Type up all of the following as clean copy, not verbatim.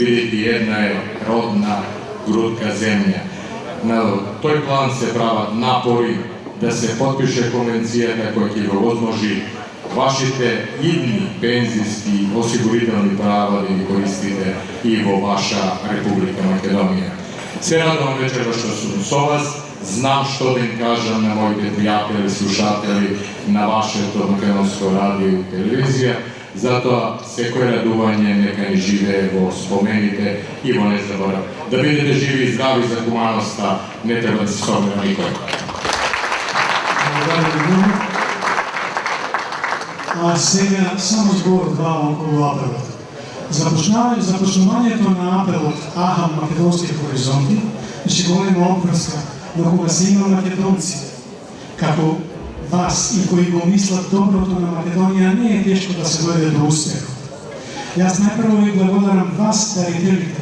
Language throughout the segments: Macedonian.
vidjeti jedna je rodna grutka zemlja. Na toj plan se prava napori da se potpiše konvencija kako ќе го возможи вашите идни пензijski осигурителни права да ги користите и во ваша Република Македонија. Се радувам вечера што сум со вас, знам што да им кажам на моите пријатели, слушатели на вашето македонско радио и телевизија, затоа секој радување нека ни живее во спомените и во незаборав. Да бидете живи и здрави, за хуманоста не треба да се спомена никој. А сега само збор два околу апелот. Започнувањето на апелот АХАМ Македонски хоризонти беше голема обврска на кога се има македонци. Како вас и кои го мислат доброто на Македонија, не е тешко да се дојде до успех. Јас најпрво ви благодарам вас, дарителите,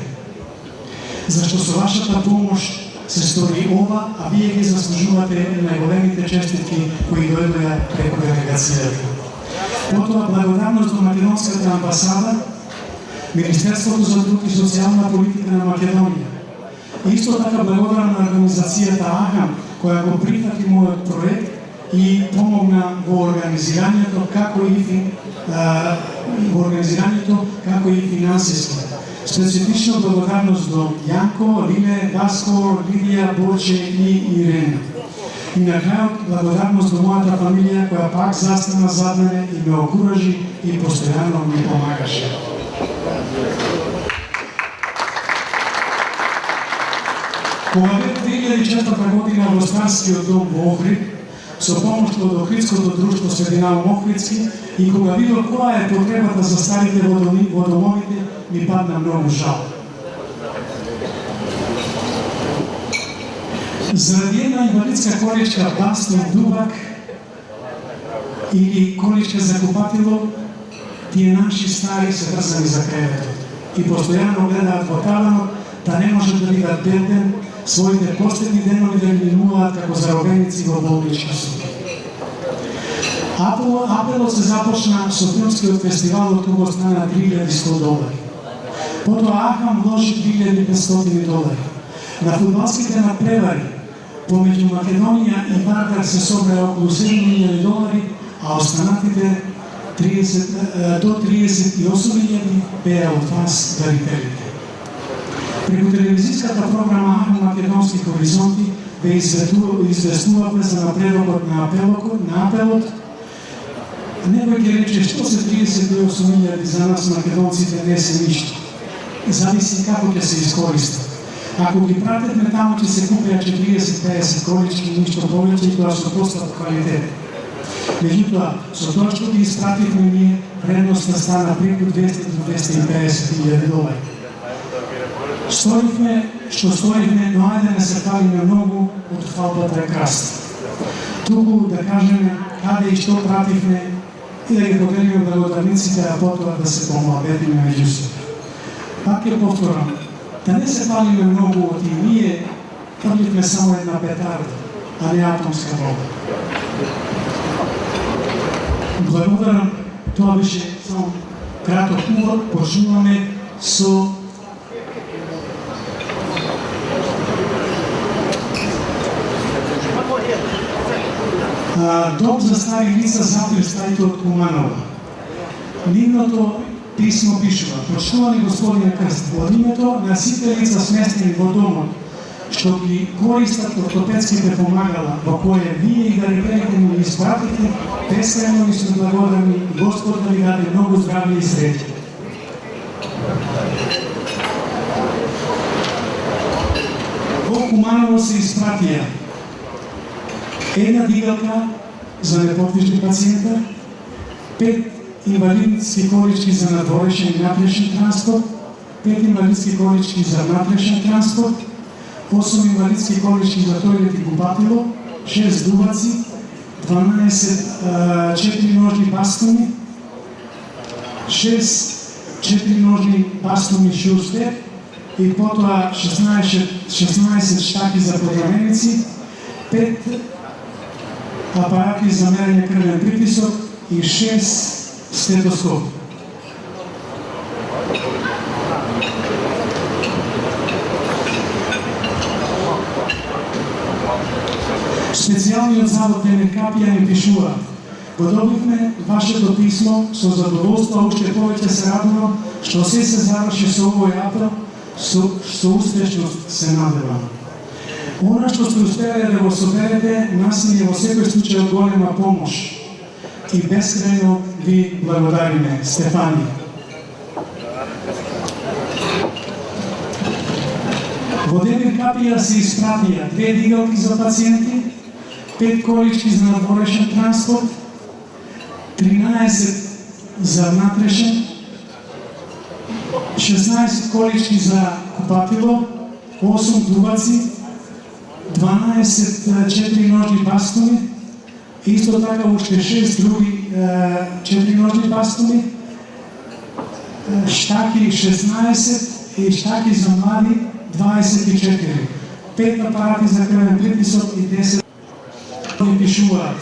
зашто со вашата помош се стори ова, а вие ги заслужувате најголемите честитки кои дојдоа преку делегацијата. Потоа благодарност до Македонската амбасада, Министерството за труд и социјална политика на Македонија. Исто така благодарам на организацијата АХАМ, која го прифати мојот проект и помогна во организирањето како и финансиски. Специфична благодарност до Јанко, Лиле, Васко, Лидија, Борче и Ирена. И на крајот благодарност до мојата фамилија која пак застана зад мене и ме окуражи и постојано ми помагаше. Кога бе 2004 година во Старскиот дом во Охрид, со помошта од Охридското друштво Срединал Охридски, и кога видов која е потребата за старите во домовите, ми падна многу жал. Заради една инвалидска количка Бастон Дубак или количка за купатило, тие наши стари се врзани за креветот и постојано гледаат во таванот да не можат да видат белден, своите последни денови да ги минуваат како заробеници во болнички соби. Апелот се започна со филмскиот фестивал од кога стана $3,100. Потоа АХАМ вложи $3,500. На фудбалските надпревари помеѓу Македонија и Вардар се собра околу $7 милиони, а останатите до 38.000 беа од вас дарителите. Преку телевизиската програма АХАМ Македонски хоризонти ве известувавме за напредокот на апелот. Некој ќе рече што се 38.000 за нас македонците не се ништо. Зависи како ќе се искористат. Ако ги пратетме таму ќе се купеа 40-50 колички, ништо повеќе и тоа со постат квалитет. Меѓутоа, со тоа што ги испративме ние, вредноста стана преку $200-250.000. Сторивме, но ајде не се фалиме многу, од фалбата е краст. Туку да кажеме каде и што пративме и да ги поделиме благодарниците, а потоа да се помладетиме меѓу себе. Пак ќе повторам, да не се фалиме многу од и ние фрливме само една петарда, а не атомска бомба. Благодарам, тоа беше само краток увод, почнуваме со Дом за стари лица Зафир стаите од Куманова. Нивното писмо пишува: почитувани господине Крст, во името на сите лица сместени во домот, што ги користат ортопедските помагала, во кое вие и дарителите ми ги испратите, бескрајно ви сум благодарни и Господ да ви даде многу здравје и среќа. Во Куманово се испратија една дигалка за неподвижни пациента, 5 инвалидски колички за надворешен и внатрешен транспорт, 5 инвалидски колички за внатрешен транспорт, 8 инвалидски колички за тојлет и купатило, 6 дуваци, 12 4-ножни бастуни, 6 4-ножни бастуни Шурстер и потоа 16 штаки за програменици, 5 апарати за мерење крвен притисок и 6 стетоскоп. Социјалниот завод Демир Капија ни пишува: го добивме вашето писмо, со задоволство, уште повеќе се радувам што се заврши со овој апел, со успешност се надевам. Она што сте успеле да го соберете, нас ни е во секој случај голема помош и бескрајно ви благодариме. Стефани. Во Демир Капија се испратија 2 дигалки за пациенти, 5 колички за надворешен транспорт, 13 за внатрешен, 16 колички за купатило, 8 дуваци, 12 4-ножни бастуни, исто така уште 6 други 4-ножни бастуни, штаки 16 и штаки за млади 24, 5 апарати за крвен притисок и 10 ни пишуваат.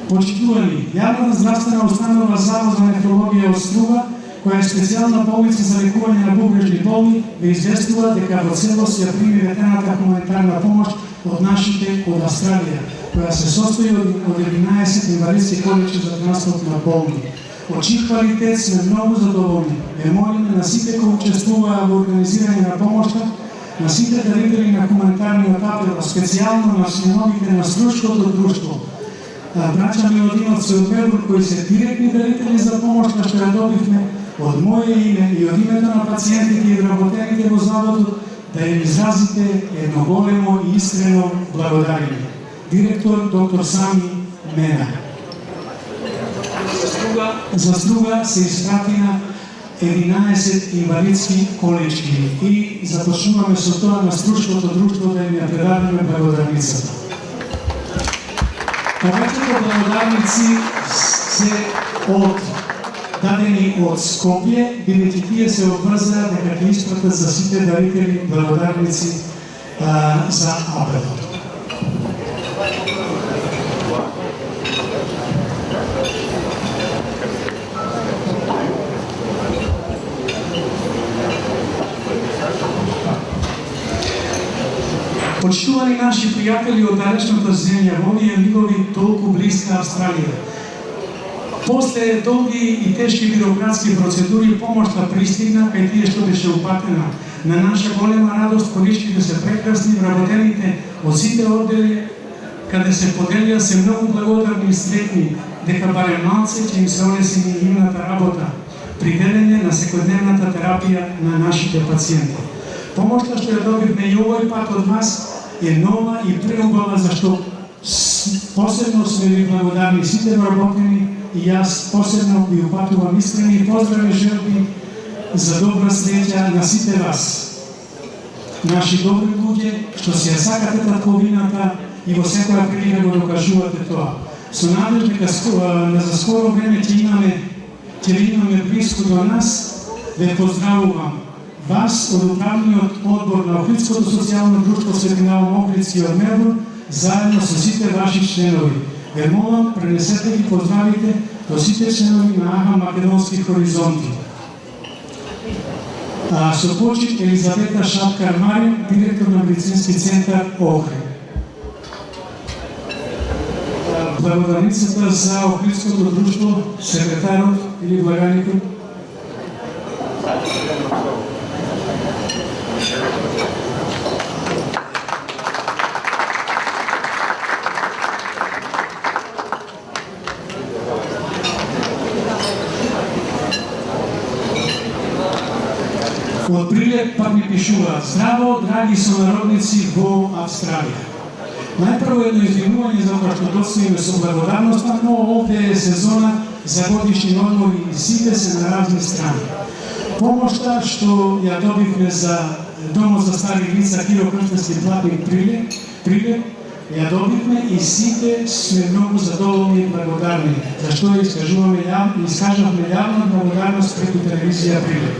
Почитувани, јавната здравствена установа Завод за нефрологија од Струга, која е специјална болница за лекување на бубрежни болни, ве известува дека во целост ја прими ветената хуманитарна помош од нашите од Австралија, која се состои од 11 инвалидски колички за транспорт на болни. Од чиј квалитет сме многу задоволни. Ве молиме на сите кои учествуваа во организирање на помошта, на сите дарители на хуманитарниот апел, специјално на членовите на Струшкото друштво, браќа Милодиновци од Мелбурн, кои се директни дарители за помошта што ја добивме, од моје име и од името на пациентите и вработените во заводот, да им изразите едно големо и искрено благодарение. Директор доктор Сами Мена. За Струга се испратина 11 инвалидски колички и започнуваме со тоа на Струшкото друштво да им ја предадеме благодарницата. Повеќето благодарници се дадени од Скопје, бидејќи тие се обврзаа дека ќе испратат за сите дарители благодарници за апелот. Почитувани наши пријатели од далечната земја, во овие мигови толку блиска Австралија. После долги и тешки бирократски процедури, помошта пристигна кај тие што беше упатена. На наша голема радост, количките се прекрасни, вработените од сите оддели, каде се поделија, се многу благодарни и сретни, дека барем малце ќе им се олесни нивната работа при делење на секојдневната терапија на нашите пациенти. Помошта што ја добивме и овој пат од вас е нова и преубава, зашто посебно сме ви благодарни сите вработени и јас посебно ви упатувам искрени поздрави, желби за добра среќа на сите вас. Наши добри луѓе, што си ја сакате татковината и во секоја прилика го докажувате тоа. Со надеж дека за скоро време ќе ви имаме близко до нас, ве поздравувам вас од управниот одбор на Охридското социјално друштво Светинаум Охридски од Мелбурн, заедно со сите ваши членови. Ве молам, пренесете ги поздравите до сите членови на АХА Македонски хоризонти. Со почит Елизавета Шапкар-Марин, директор на медицински центар Охрид. Благодарницата за Охридското друштво, секретарот или благаникот. Од Прилеп пак ми пишуваат: здраво, драги сонародници во Австралија. Најпрво едно извинување за тоа што доцнеме со благодарноста, но овде е сезона за годишни одмори и сите се на разни страни. Помошта што ја добивме за Домот за стари лица Хирокрстенски платник Прилеп, ја добивме и сите сме многу задоволни и благодарни, зашто искажавме јавна благодарност преку телевизија Прилеп.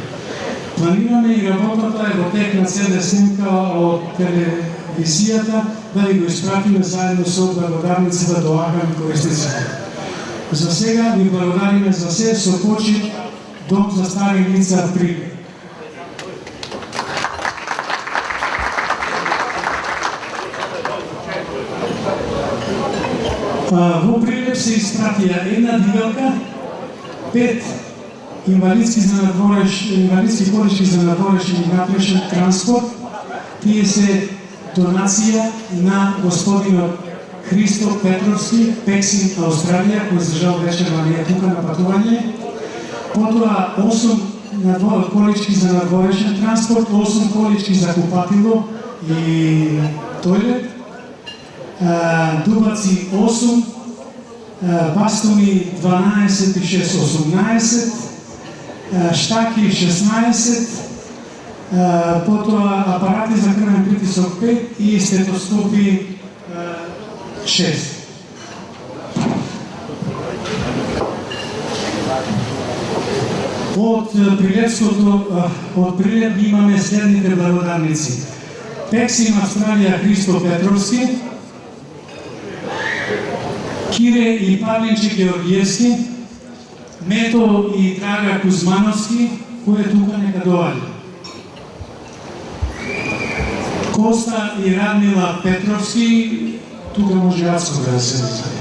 Планираме и работата е во тек на CD снимка од телевизијата да ви го испратиме заедно со благодарниците до АХА корисниците. За сега ви благодариме за се, со почит Дом за стари лица Прилеп. Прилеп се испратија една дигелка, 5 инвалидски колички за надворешен и внатрешен транспорт. Тие се донација на господинот Христо Петровски, Пексин, Австралија, кој за жал вечерва не е тука на патување. Потоа 8 колички за надворешен транспорт, 8 колички за купатило и тойлет, дубаци 8, бастуни 12 и 6, 18, штаки 16, потоа апарати за крвен притисок 5 и стетоскопи 6. Од Прилеп имаме следните благодарници. Пексим Австралија Христо Петровски, Кире и Павлинче Георгиевски, Мето и Драга Кузмановски, кои тука нека доаѓа. Коста и Радмила Петровски, тука може јацко да се визне.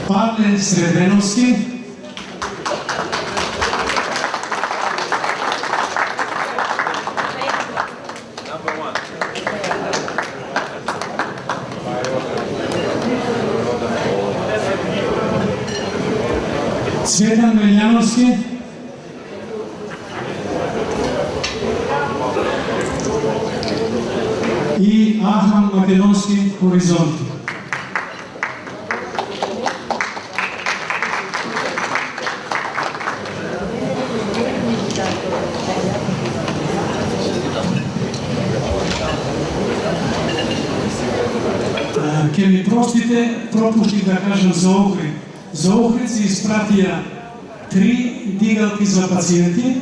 Павле Сребреновски, Цветан Мелјановски, и Ахман Македонски Хоризонти. Ке ми простите, пропуштих да кажам за Охрид. За Охрид се испратија 3 дигалки за пациенти,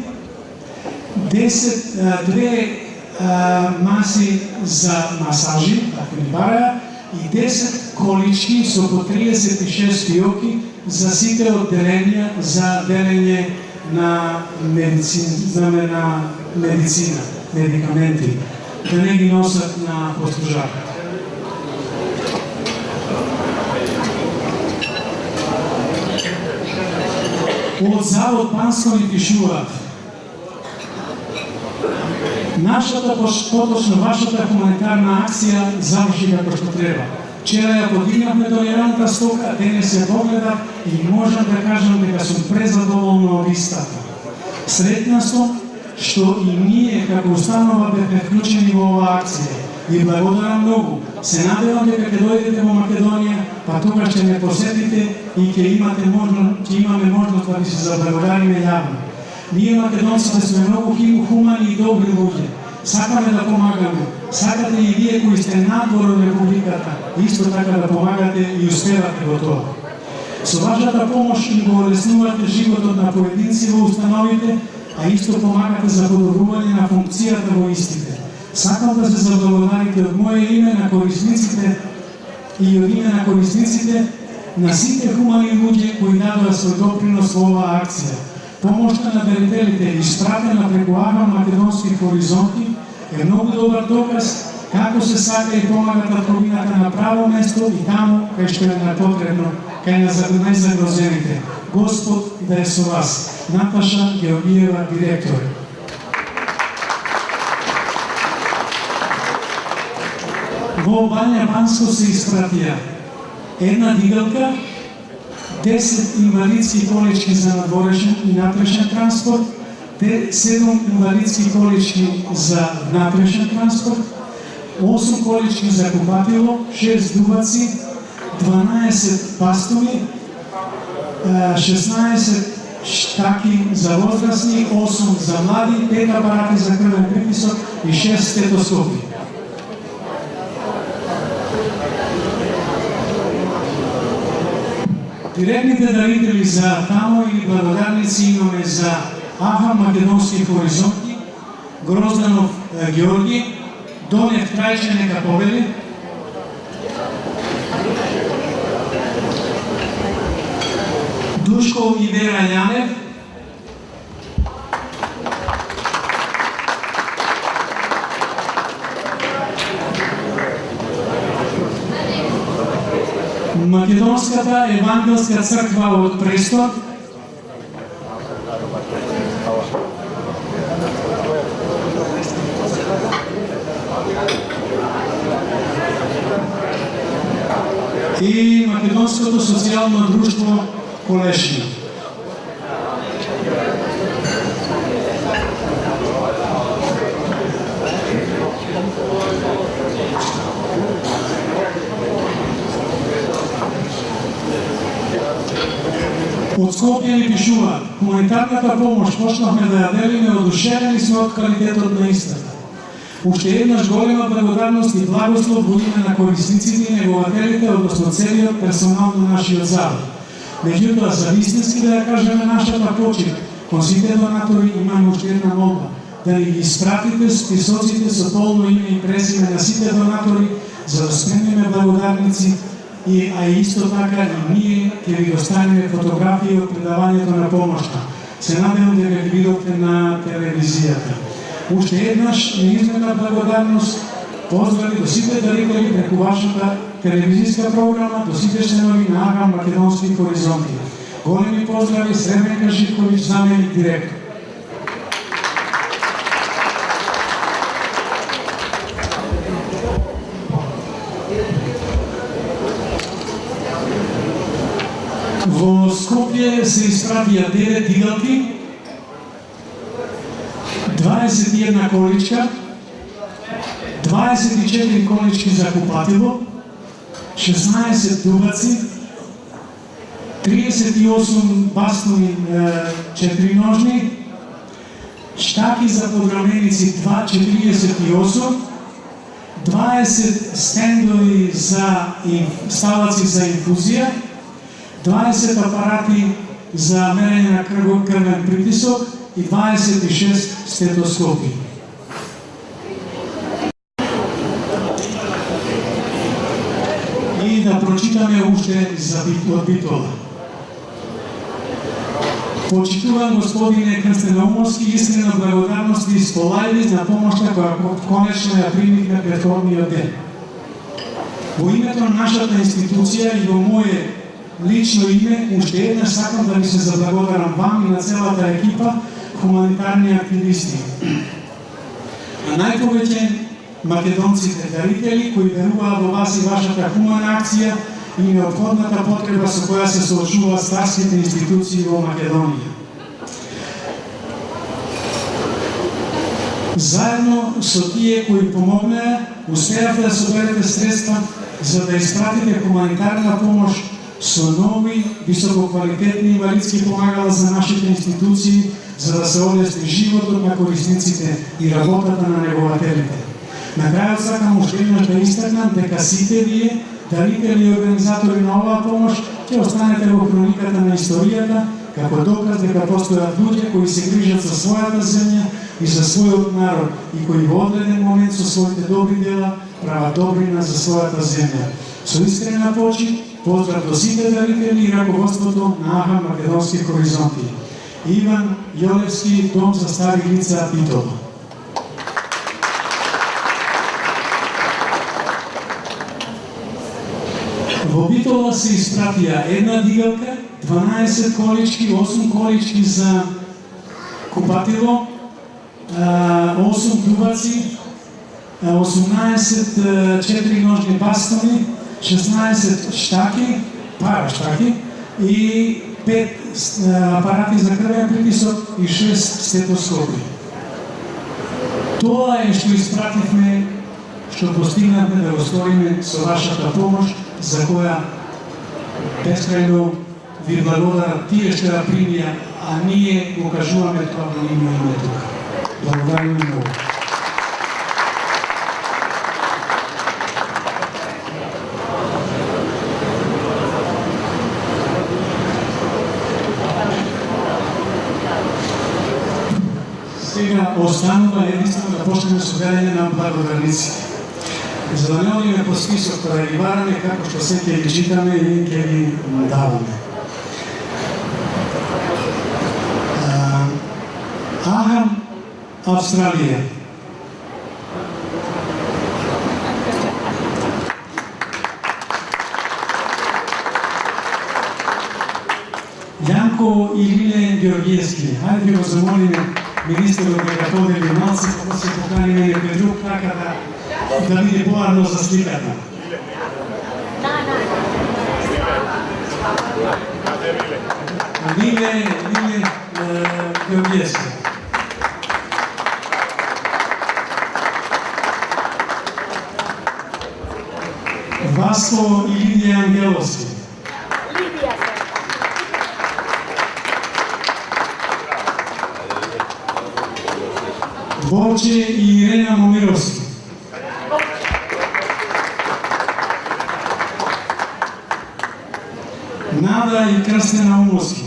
2 маси за масажи, така ни бараја, и 10 колички со по 36 фиоки за сите одделенија за делење на медицина, медикаменти, да не ги носат на послужаката. Од завод Панско ни пишуваат: нашата, поточно вашата хуманитарна акција заврши како што треба. Вчера ја подигнавме толерантна стока, денес се погледав и можам да кажам дека сум презадоволна од истата. Сретна сум што и ние како установа бевме вклучени во оваа акција. Ви благодарам многу. Се надевам дека ќе дојдете во Македонија, па тогаш ќе ме посетите и ќе имаме можност да ви се заблагодариме јавно. Ние македонците сме многу хумани и добри луѓе. Сакаме да помагаме. Сакате и вие кои сте надвор од републиката, исто така да помагате и успевате во тоа. Со вашата помош им го олеснувате животот на поединци во установите, а исто помагате за подобрување на функцијата во истите. Сакам да се заблагодарите од моје име на корисниците и од име на корисниците на сите хумани луѓе кои дадоа свој допринос во оваа акција. Помошта на дарителите, испратена преку Ахман Македонски Хоризонти, е многу добар доказ како се сака и помага трговината на право место и таму кај што е потребно, кај најзагрозените. Господ да е со вас. Наташа Георгиева, директор. Во Бања Банско се испратија една дигелка, 10 инвалидски колички за надворешен и натрешен транспорт, 7 инвалидски колички за внатрешен транспорт, 8 колички за купатило, 6 дубаци, 12 пастови, 16 штаки за возрастни, 8 за млади, 5 апарати за крвен притисок и 6 стетоскопи. Директните дарители за тамо или благодарници имаме за Ахман Македонски Хоризонти, Грозданов Георги, Донев Трајче нека победи, Душко и Вера Јанев, Македонската евангелска црква од Престон и Македонското социјално друштво Колешни. Од Скопје ни пишуваат: хуманитарната помош почнавме да ја делиме, одушевени сме од квалитетот на истата. Уште еднаш голема благодарност и благослов во име на корисниците и негователите, односно целиот персонал на нашиот завод. Меѓутоа, за вистински да ја кажеме нашата почит кон сите донатори, имаме уште една молба: да ни ги испратите списоците со полно име и презиме на сите донатори, за да спремиме благодарници, а исто така и ние ќе ви доставиме фотографии од предавањето на помошта. Се надевам дека ги видовте на телевизијата. Уште еднаш неизмерна благодарност, поздрави до сите дарители преку вашата телевизијска програма, до сите членови на АГАМ Македонски хоризонти. Големи поздрави, Сребренка Живковиќ, заменик директор. Во Скопје се испратија 9 игалки, 21 количка, 24 колички за купатило, 16 дубаци, 38 баснови 4-ножни, штаки за подраменици 48, 20 стендови за ставаци за инфузија, 20 апарати за мерење на крвен притисок и 26 стетоскопи. И да прочитаме уште од Битола. Почитувам господине Крстен Наумовски, искрена благодарност и сполајни на помошта која конечно ја примивме претходниот ден. Во името на нашата институција и во моје лично име, уште еднаш сакам да ви се заблагодарам вам и на целата екипа хуманитарни активисти. А најповеќе македонците дарители кои веруваат во вас и вашата хумана акција и неопходната потреба со која се соочуваат старските институции во Македонија. Заедно со тие кои помогнаа, успеавте да соберете средства за да испратите хуманитарна помош со нови висококвалитетни инвалидски помагала за нашите институции, за да се олесни животот на корисниците и работата на негователите. На крајот сакам уште еднаш да истакнам дека сите вие, дарители и организатори на оваа помош, ќе останете во хрониката на историјата како доказ дека постојат луѓе кои се грижат за својата земја и за својот народ и кои во одреден момент со своите добри дела прават добрина за својата земја. Со искрена почит, поздрав до сите дарители и раководството на АГАМ Македонски хоризонти. Иван Јолевски, Дом за стари лица, Битола. Во Битола се испратија една дигалка, 12 колички, 8 колички за купатило, 8 дубаци, 18 4-ножни басtoни, 16 штаки, пара штаки и 5 апарати за крвен притисок и 6 стетоскопи. Тоа е што испративме, што постигнавме да го сториме со вашата помош, за која бескрајно ви благодарам тие што ја примија, а ние го кажуваме тоа во нивно име тука. Благодарам многу. Сега останува единствено да почнеме со велење на благодарниците. За да не одиме по список да ги бараме, како што се ќе ги читаме и ќе ги даваме. АГАМ Австралија. Јанко Илине Георгиевски. Хајде да го замолиме министерот дека подели малци, па се поканиме некој друг, така да биде поарно за сликата. Лиле Георгиевски. Васко и Лидија Ангеловски. Борче и Ирена Момировски. Нада и Крстена Умовски.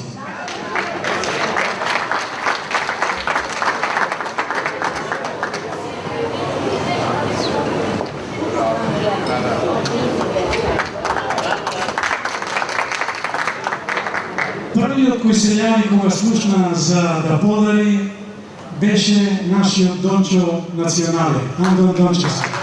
Првиот кој се јави кога слушна за да подари беше нашиот Дончо Национале, Андон Дончевски.